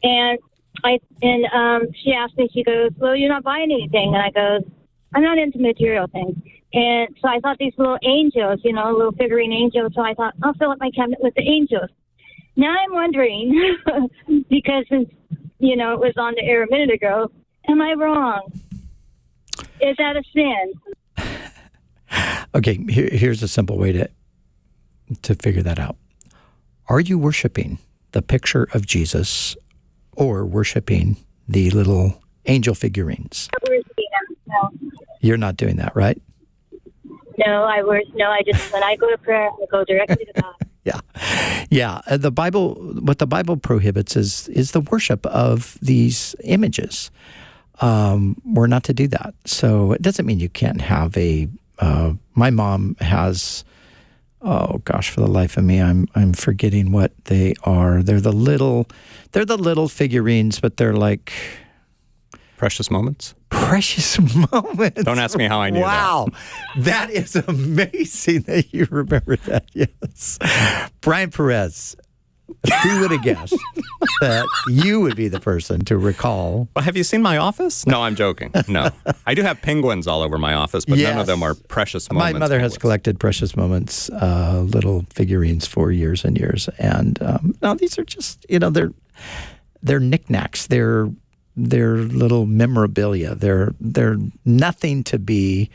Speaker 6: and she asked me, she goes, well, you're not buying anything. And I goes, I'm not into material things. And so I thought these little angels, little figurine angels. So I thought, I'll fill up my cabinet with the angels. Now I'm wondering, because it was on the air a minute ago, am I wrong? Is that a sin?
Speaker 2: Okay, here's a simple way to figure that out. Are you worshiping the picture of Jesus or worshiping the little angel figurines?
Speaker 6: No.
Speaker 2: You're not doing that, right?
Speaker 6: No, I just, when I go to prayer, I go directly to God.
Speaker 2: Yeah. The Bible, what the Bible prohibits is the worship of these images. We're not to do that. So it doesn't mean you can't have my mom has, oh gosh, for the life of me, I'm forgetting what they are. They're the little figurines, but they're like
Speaker 1: Precious Moments.
Speaker 2: Precious Moments.
Speaker 1: Don't ask me how I knew that.
Speaker 2: Wow. That is amazing that you remember that. Yes. Brian Perez, who would have guessed that you would be the person to recall?
Speaker 1: Well, have you seen my office? No, I'm joking. No. I do have penguins all over my office, but none of them are Precious Moments.
Speaker 2: My mother has collected Precious Moments, little figurines for years and years. And no, these are just, they're knickknacks. They're little memorabilia. They're nothing to be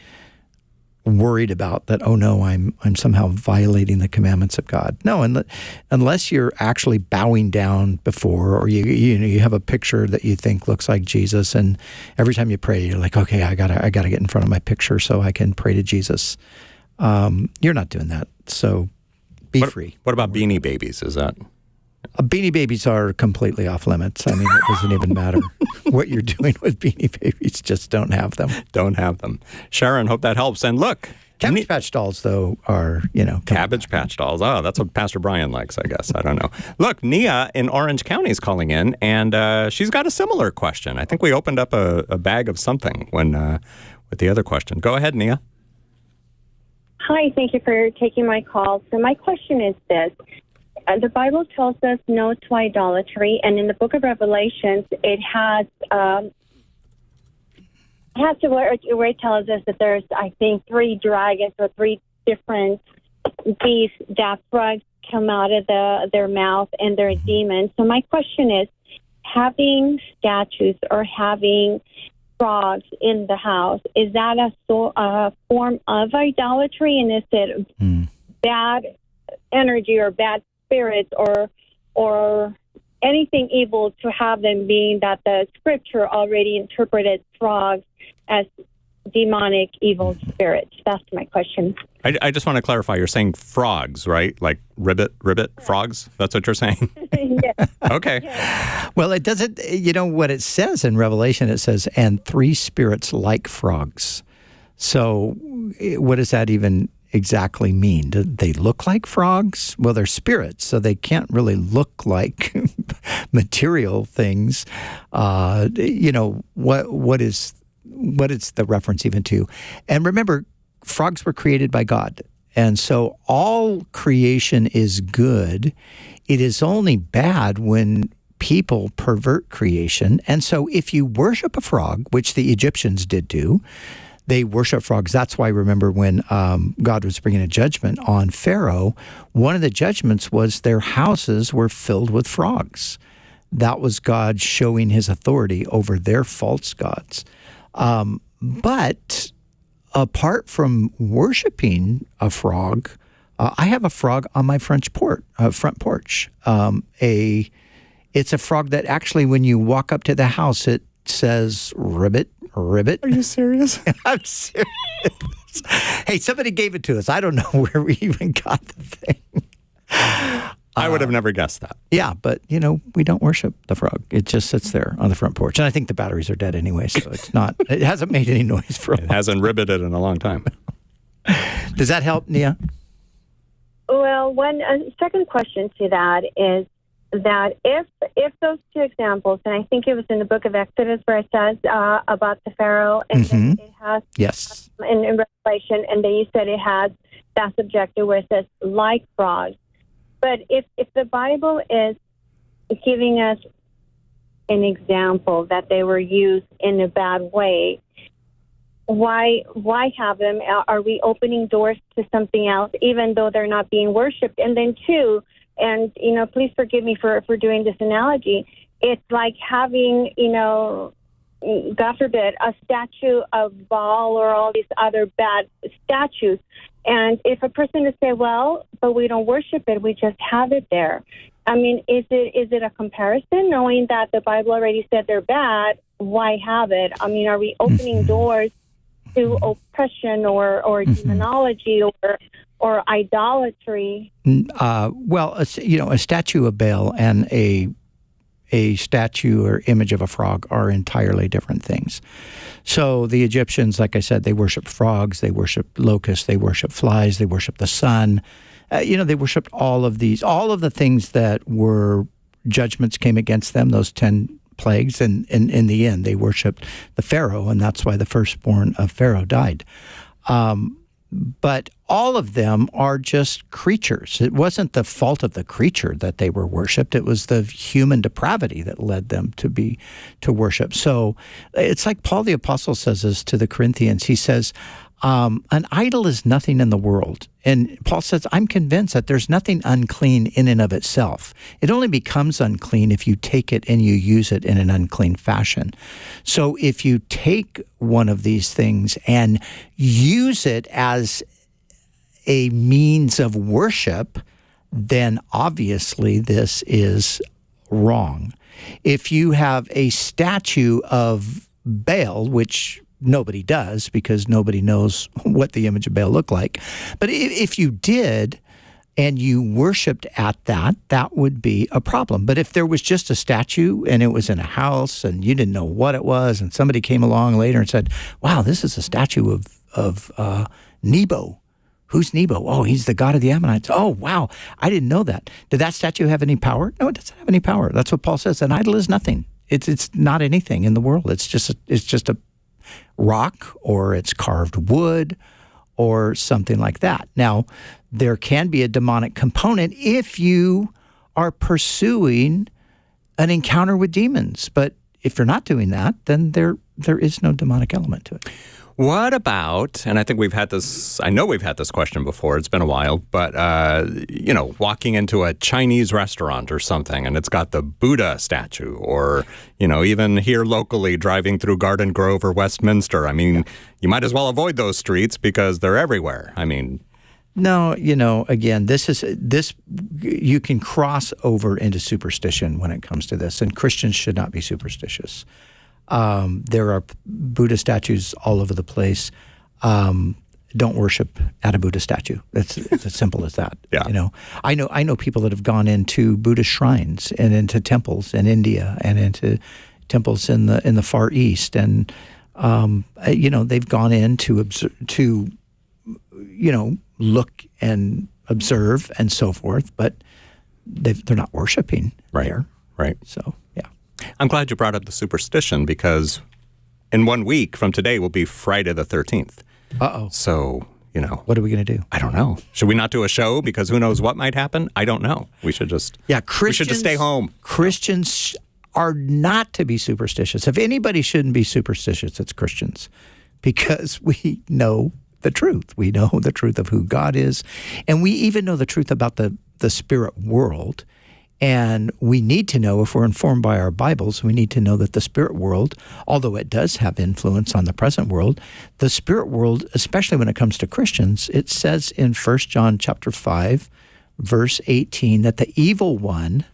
Speaker 2: worried about that, oh no, I'm somehow violating the commandments of God. No, unless you're actually bowing down before, or you have a picture that you think looks like Jesus, and every time you pray, you're like, okay, I gotta get in front of my picture so I can pray to Jesus. You're not doing that, so be free.
Speaker 1: What about Beanie Babies? Is that?
Speaker 2: Beanie Babies are completely off limits. I mean, it doesn't even matter what you're doing with Beanie Babies. Just don't have them.
Speaker 1: Don't have them. Sharon, hope that helps. And look.
Speaker 2: Cabbage Patch Dolls, though, are,
Speaker 1: Cabbage Patch Dolls. Oh, that's what Pastor Brian likes, I guess. I don't know. Look, Nia in Orange County is calling in, and she's got a similar question. I think we opened up a bag of something with the other question. Go ahead, Nia.
Speaker 7: Hi, thank you for taking my call. So my question is this. The Bible tells us no to idolatry, and in the book of Revelations, it has where it tells us that there's, I think, 3 dragons or 3 different beasts that frogs come out of their mouth, and they're demons. So my question is, having statues or having frogs in the house, is that a form of idolatry, and is it bad energy or bad spirits, or or anything evil to have them, being that the scripture already interpreted frogs as demonic evil spirits? That's my question.
Speaker 1: I just want to clarify. You're saying frogs, right? Like ribbit, frogs? That's what you're saying?
Speaker 7: Yes.
Speaker 1: Okay.
Speaker 7: Yes.
Speaker 2: Well, it doesn't, you know what it says in Revelation? It says, and 3 spirits like frogs. So what does that even exactly mean? Do they look like frogs? Well, they're spirits, so they can't really look like material things. You know, what is the reference even to? And remember, frogs were created by God. And so all creation is good. It is only bad when people pervert creation. And so if you worship a frog, which the Egyptians did do, they worship frogs. That's why, remember, when God was bringing a judgment on Pharaoh, one of the judgments was their houses were filled with frogs. That was God showing his authority over their false gods. But apart from worshiping a frog, I have a frog on my front porch. It's a frog that actually, when you walk up to the house, it says ribbit. Are you serious? I'm serious. Hey, somebody gave it to us. I don't know where we even got the thing.
Speaker 1: I would have never guessed that.
Speaker 2: Yeah, but, you know, we don't worship the frog. It just sits there on the front porch. And I think the batteries are dead anyway, so it hasn't made any noise for a while.
Speaker 1: It hasn't ribbited in a long time.
Speaker 2: Does that help, Nia?
Speaker 7: Well, second question to that is that if those 2 examples, and I think it was in the book of Exodus where it says about the Pharaoh, and then it has in Revelation, and then you said it has that subjective where it says like frogs. But if the Bible is giving us an example that they were used in a bad way, why have them? Are we opening doors to something else, even though they're not being worshipped? And then 2, and, you know, please forgive me for doing this analogy. It's like having, you know, God forbid, a statue of Baal or all these other bad statues. And if a person would say, well, but we don't worship it, we just have it there. I mean, is it a comparison, knowing that the Bible already said they're bad? Why have it? I mean, are we opening doors to oppression or demonology or idolatry?
Speaker 2: Well, you know, a statue of Baal and a statue or image of a frog are entirely different things. So the Egyptians, like I said, they worshiped frogs, they worshiped locusts, they worshiped flies, they worshiped the sun. They worshiped all of the things that were judgments came against them, those 10 plagues, and in the end, they worshiped the Pharaoh, and that's why the firstborn of Pharaoh died. But all of them are just creatures. It wasn't the fault of the creature that they were worshipped. It was the human depravity that led them to worship. So it's like Paul the Apostle says this to the Corinthians. He says, an idol is nothing in the world. And Paul says, I'm convinced that there's nothing unclean in and of itself. It only becomes unclean if you take it and you use it in an unclean fashion. So if you take one of these things and use it as a means of worship, then obviously this is wrong. If you have a statue of Baal, which nobody does because nobody knows what the image of Baal looked like. But if you did and you worshipped at that, that would be a problem. But if there was just a statue and it was in a house and you didn't know what it was and somebody came along later and said, wow, this is a statue of Nebo. Who's Nebo? Oh, he's the god of the Ammonites. Oh, wow, I didn't know that. Did that statue have any power? No, it doesn't have any power. That's what Paul says. An idol is nothing. It's not anything in the world. It's just a rock, or it's carved wood, or something like that. Now, there can be a demonic component if you are pursuing an encounter with demons. But if you're not doing that, then there is no demonic element to it.
Speaker 1: What about, and I think I know we've had this question before, it's been a while, but, walking into a Chinese restaurant or something and it's got the Buddha statue, or, even here locally driving through Garden Grove or Westminster. I mean, you might as well avoid those streets because they're everywhere. I mean,
Speaker 2: No, again, this you can cross over into superstition when it comes to this, and Christians should not be superstitious. There are Buddha statues all over the place. Don't worship at a Buddha statue. It's as simple as that.
Speaker 1: Yeah.
Speaker 2: I know people that have gone into Buddhist shrines and into temples in India and into temples in the Far East, and they've gone in to look and observe and so forth, but they're not worshiping there.
Speaker 1: Right.
Speaker 2: So, yeah.
Speaker 1: I'm glad you brought up the superstition, because in 1 week from today will be Friday the 13th.
Speaker 2: Uh-oh.
Speaker 1: So,
Speaker 2: what are we going to do?
Speaker 1: I don't know. Should we not do a show? Because who knows what might happen? I don't know. We should just we should just stay home.
Speaker 2: Christians are not to be superstitious. If anybody shouldn't be superstitious, it's Christians, because we know the truth. We know the truth of who God is, and we even know the truth about the spirit world. And we need to know, if we're informed by our Bibles, we need to know that the spirit world, although it does have influence on the present world, the spirit world, especially when it comes to Christians, it says in 1 John chapter 5, verse 18, that the evil one,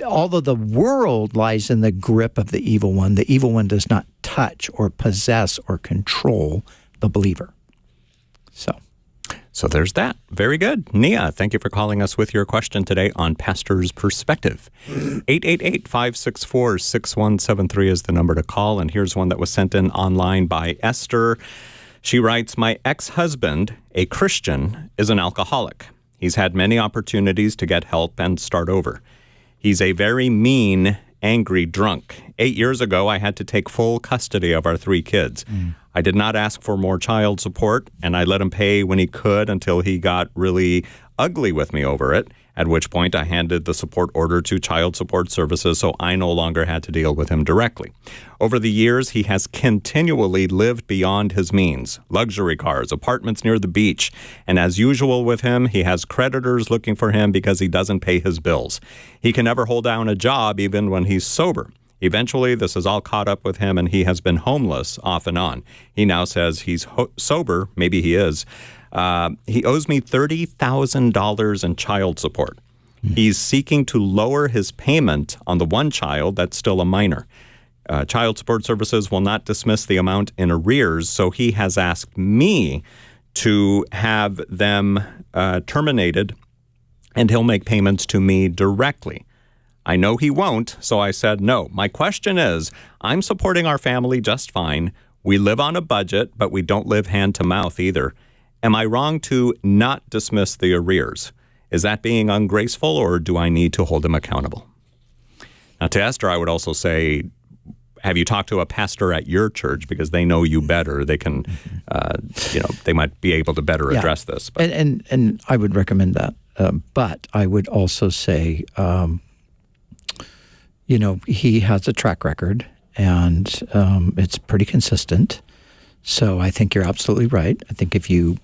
Speaker 2: although the world lies in the grip of the evil one does not touch or possess or control the believer.
Speaker 1: So there's that. Very good. Nia, thank you for calling us with your question today on Pastor's Perspective. 888-564-6173 is the number to call. And here's one that was sent in online by Esther. She writes, my ex-husband, a Christian, is an alcoholic. He's had many opportunities to get help and start over. He's a very mean, angry drunk. 8 years ago, I had to take full custody of our 3 kids. I did not ask for more child support, and I let him pay when he could until he got really ugly with me over it, at which point I handed the support order to Child Support Services, so I no longer had to deal with him directly. Over the years, he has continually lived beyond his means. Luxury cars, apartments near the beach, and as usual with him, he has creditors looking for him because he doesn't pay his bills. He can never hold down a job even when he's sober. Eventually, this has all caught up with him, and he has been homeless off and on. He now says he's sober. Maybe he is. He owes me $30,000 in child support. He's seeking to lower his payment on the one child that's still a minor. Child Support Services will not dismiss the amount in arrears, so he has asked me to have them terminated, and he'll make payments to me directly. I know he won't, so I said no. My question is, I'm supporting our family just fine. We live on a budget, but we don't live hand to mouth either. Am I wrong to not dismiss the arrears? Is that being ungraceful, or do I need to hold him accountable? Now, to Esther, I would also say, have you talked to a pastor at your church, because they know you better? They can, they might be able to better address this.
Speaker 2: But. And I would recommend that. But I would also say, he has a track record, and it's pretty consistent. So I think you're absolutely right. I think if you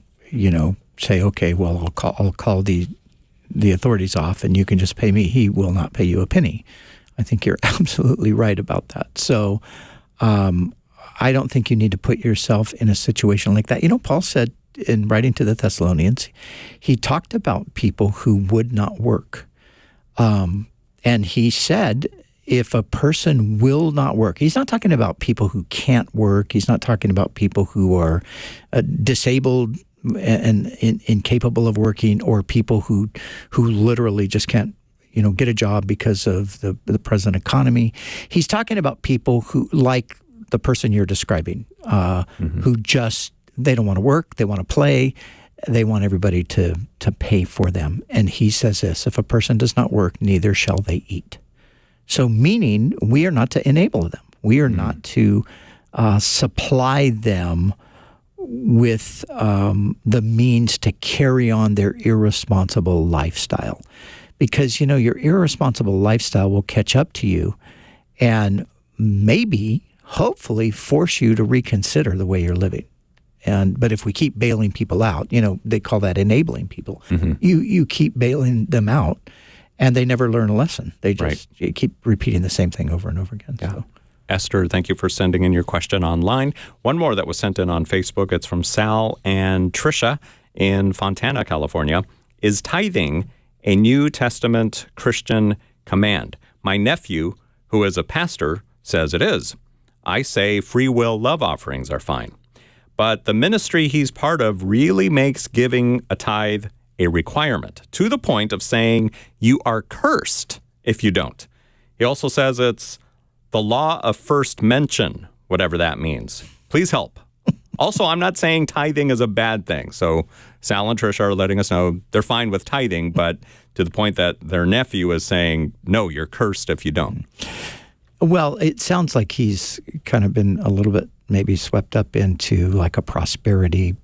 Speaker 2: say, okay, well, I'll call the authorities off, and you can just pay me, he will not pay you a penny. I think you're absolutely right about that. So I don't think you need to put yourself in a situation like that. Paul said in writing to the Thessalonians, he talked about people who would not work. And he said, if a person will not work, he's not talking about people who can't work. He's not talking about people who are disabled and incapable of working, or people who literally just can't, get a job because of the present economy. He's talking about people who, like the person you're describing, who just, they don't want to work, they want to play, they want everybody to pay for them. And he says this, if a person does not work, neither shall they eat. So meaning we are not to enable them. We are not to supply them with the means to carry on their irresponsible lifestyle. Because, your irresponsible lifestyle will catch up to you and maybe, hopefully, force you to reconsider the way you're living. But if we keep bailing people out, they call that enabling people. You keep bailing them out, and they never learn a lesson. They just keep repeating the same thing over and over again.
Speaker 1: Yeah.
Speaker 2: So.
Speaker 1: Esther, thank you for sending in your question online. One more that was sent in on Facebook. It's from Sal and Tricia, in Fontana, California. Is tithing a New Testament Christian command? My nephew, who is a pastor, says it is. I say free will love offerings are fine. But the ministry he's part of really makes giving a tithe a requirement, to the point of saying you are cursed if you don't. He also says it's the law of first mention, whatever that means. Please help. Also, I'm not saying tithing is a bad thing. So Sal and Tricia are letting us know they're fine with tithing, but to the point that their nephew is saying, no, you're cursed if you don't.
Speaker 2: Well, it sounds like he's kind of been a little bit maybe swept up into like a prosperity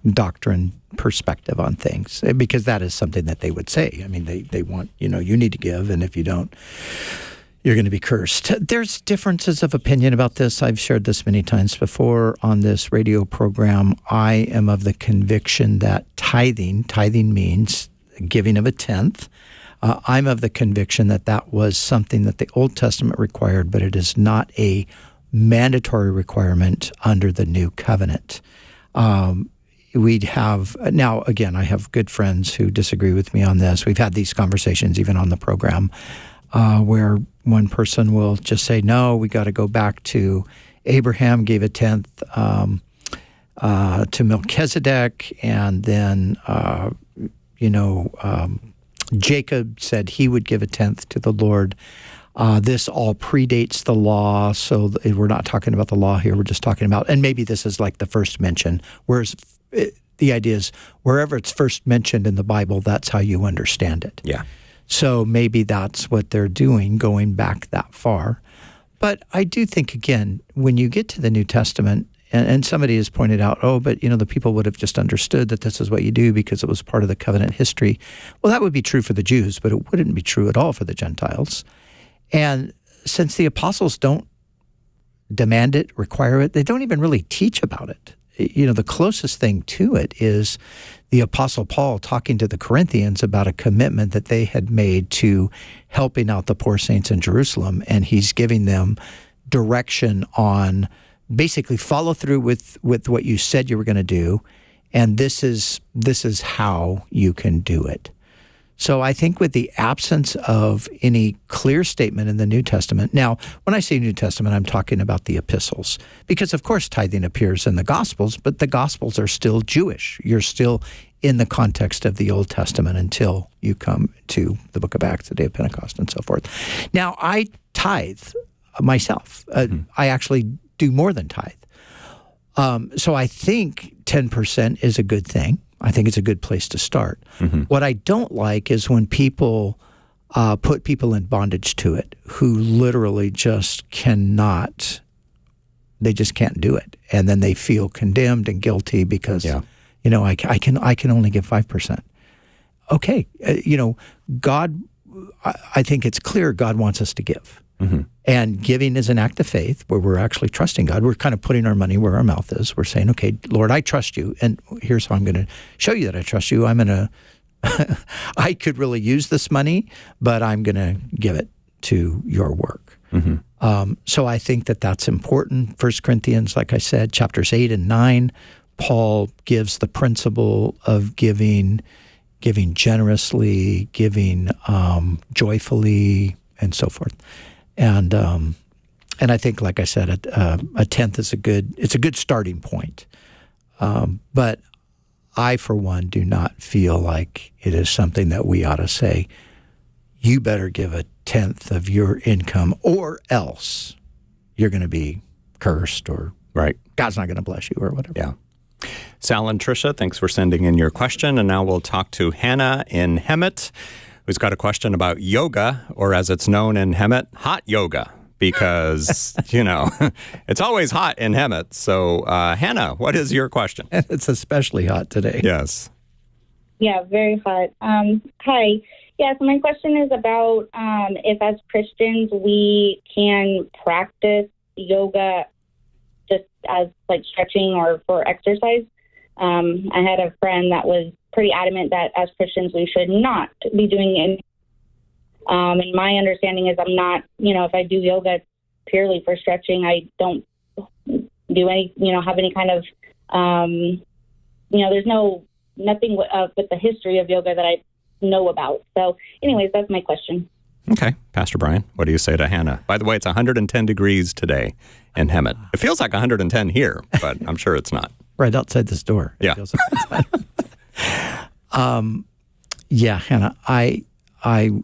Speaker 2: doctrine perspective on things, because that is something that they would say. I mean, they want, you need to give, and if you don't, you're going to be cursed. There's differences of opinion about this. I've shared this many times before on this radio program. I am of the conviction that tithing means giving of a tenth. I'm of the conviction that that was something that the Old Testament required, but it is not a mandatory requirement under the New Covenant. We'd have, now again, I have good friends who disagree with me on this. We've had these conversations even on the program where one person will just say, no, we got to go back to Abraham gave a tenth to Melchizedek, and then, Jacob said he would give a tenth to the Lord. This all predates the law, so we're not talking about the law here. We're just talking about, and maybe this is like the first mention, whereas the idea is wherever it's first mentioned in the Bible, that's how you understand it.
Speaker 1: Yeah.
Speaker 2: So maybe that's what they're doing, going back that far. But I do think, again, when you get to the New Testament, and somebody has pointed out, but the people would have just understood that this is what you do because it was part of the covenant history. Well, that would be true for the Jews, but it wouldn't be true at all for the Gentiles. And since the apostles don't demand it, require it, they don't even really teach about it. The closest thing to it is the Apostle Paul talking to the Corinthians about a commitment that they had made to helping out the poor saints in Jerusalem, and he's giving them direction on basically follow through with what you said you were going to do, and this is how you can do it. So I think with the absence of any clear statement in the New Testament, now when I say New Testament, I'm talking about the epistles, because of course tithing appears in the Gospels, but the Gospels are still Jewish. You're still in the context of the Old Testament until you come to the book of Acts, the day of Pentecost, and so forth. Now, I tithe myself. I actually do more than tithe. So I think 10% is a good thing. I think it's a good place to start. Mm-hmm. What I don't like is when people put people in bondage to it who literally just cannot, they just can't do it. And then they feel condemned and guilty because, I can only give 5%. Okay. God, I think it's clear God wants us to give. Mm-hmm. And giving is an act of faith where we're actually trusting God. We're kind of putting our money where our mouth is. We're saying, okay, Lord, I trust you. And here's how I'm going to show you that I trust you. I'm going to, I could really use this money, but I'm going to give it to your work. Mm-hmm. So I think that that's important. 1 Corinthians, like I said, chapters 8 and 9, Paul gives the principle of giving generously, giving joyfully, and so forth. And I think, like I said, a tenth is a good starting point. But I, for one, do not feel like it is something that we ought to say, you better give a tenth of your income or else you're going to be cursed or God's not going to bless you or whatever.
Speaker 1: Yeah. Sal and Tricia, thanks for sending in your question. And now we'll talk to Hannah in Hemet, who's got a question about yoga, or as it's known in Hemet, hot yoga, because, it's always hot in Hemet. So, Hannah, what is your question?
Speaker 2: It's especially hot today.
Speaker 1: Yes.
Speaker 5: Yeah, very hot. Hi. Yeah, so my question is about if as Christians we can practice yoga just as like stretching or for exercise. I had a friend that was pretty adamant that as Christians we should not be doing it. And my understanding is I'm not, if I do yoga purely for stretching, I don't do any, have any kind of, there's no
Speaker 8: nothing with the history of yoga that I know about. So anyways, that's my question.
Speaker 1: Okay. Pastor Brian, what do you say to Hannah? By the way, it's 110 degrees today in Hemet. It feels like 110 here, but I'm sure it's not.
Speaker 2: Right outside this door.
Speaker 1: Yeah.
Speaker 2: Yeah, Hannah, I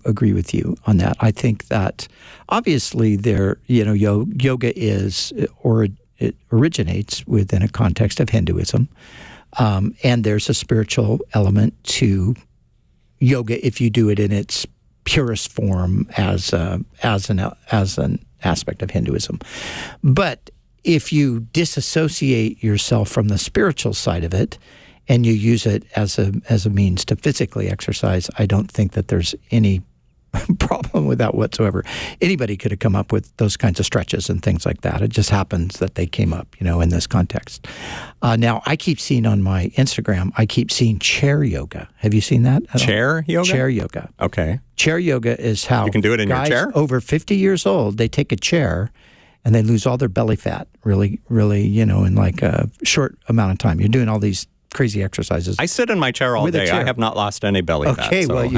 Speaker 2: agree with you on that. I think that obviously yoga is, or it originates within a context of Hinduism, and there's a spiritual element to yoga if you do it in its purest form as an aspect of Hinduism. But if you disassociate yourself from the spiritual side of it and you use it as a means to physically exercise, I don't think that there's any problem with that whatsoever. Anybody could have come up with those kinds of stretches and things like that. It just happens that they came up, in this context. Now, I keep seeing on my Instagram, I keep seeing chair yoga. Have you seen that?
Speaker 1: Chair yoga?
Speaker 2: Chair yoga.
Speaker 1: Okay.
Speaker 2: Chair yoga is how
Speaker 1: you can do it in
Speaker 2: guys
Speaker 1: your chair?
Speaker 2: Over 50 years old, they take a chair and they lose all their belly fat really, really, in like a short amount of time. You're doing all these crazy exercises.
Speaker 1: I sit in my chair all day. I have not lost any belly fat.
Speaker 2: Okay, well, you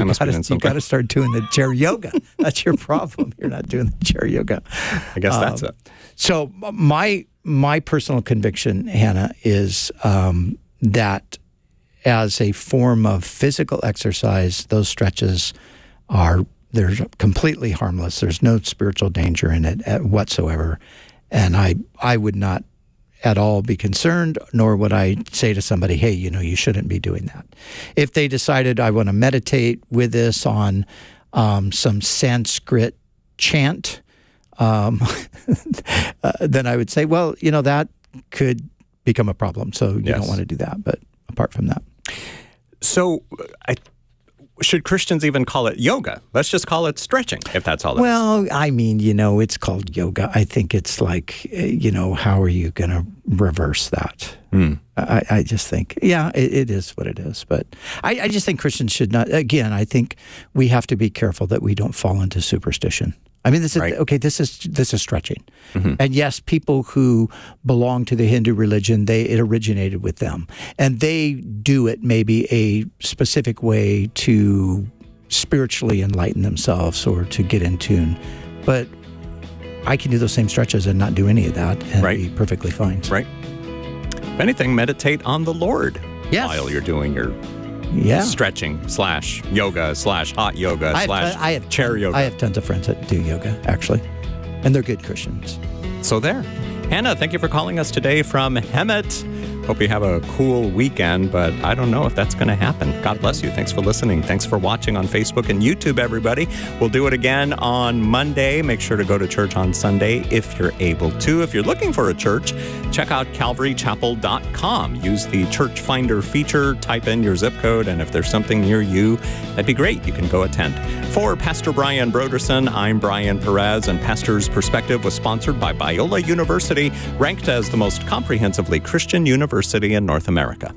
Speaker 2: got to start doing the chair yoga. That's your problem. You're not doing the chair yoga.
Speaker 1: I guess that's it.
Speaker 2: So my personal conviction, Hannah, is that as a form of physical exercise, those stretches they're completely harmless. There's no spiritual danger in it whatsoever. And I would not at all be concerned, nor would I say to somebody, hey, you shouldn't be doing that. If they decided I want to meditate with this on some Sanskrit chant, then I would say, well, that could become a problem. So you don't want to do that. But apart from that.
Speaker 1: So should Christians even call it yoga? Let's just call it stretching, if that's all it is.
Speaker 2: Well, I mean, it's called yoga. I think it's like, how are you going to reverse that? I just think, it is what it is. But I just think Christians should not, again, I think we have to be careful that we don't fall into superstition. I mean, this is okay. This is stretching, and yes, people who belong to the Hindu religion, it originated with them, and they do it maybe a specific way to spiritually enlighten themselves or to get in tune. But I can do those same stretches and not do any of that and be perfectly fine.
Speaker 1: Right. If anything, meditate on the Lord while you're doing your stretching / yoga / hot yoga / chair yoga.
Speaker 2: I have tons of friends that do yoga, actually, and they're good Christians.
Speaker 1: So there. Hannah, thank you for calling us today from Hemet. Hope you have a cool weekend, but I don't know if that's going to happen. God bless you. Thanks for listening. Thanks for watching on Facebook and YouTube, everybody. We'll do it again on Monday. Make sure to go to church on Sunday if you're able to. If you're looking for a church, check out calvarychapel.com. Use the Church Finder feature, type in your zip code, and if there's something near you, that'd be great. You can go attend. For Pastor Brian Broderson, I'm Brian Perez, and Pastor's Perspective was sponsored by Biola University, ranked as the most comprehensively Christian university in North America.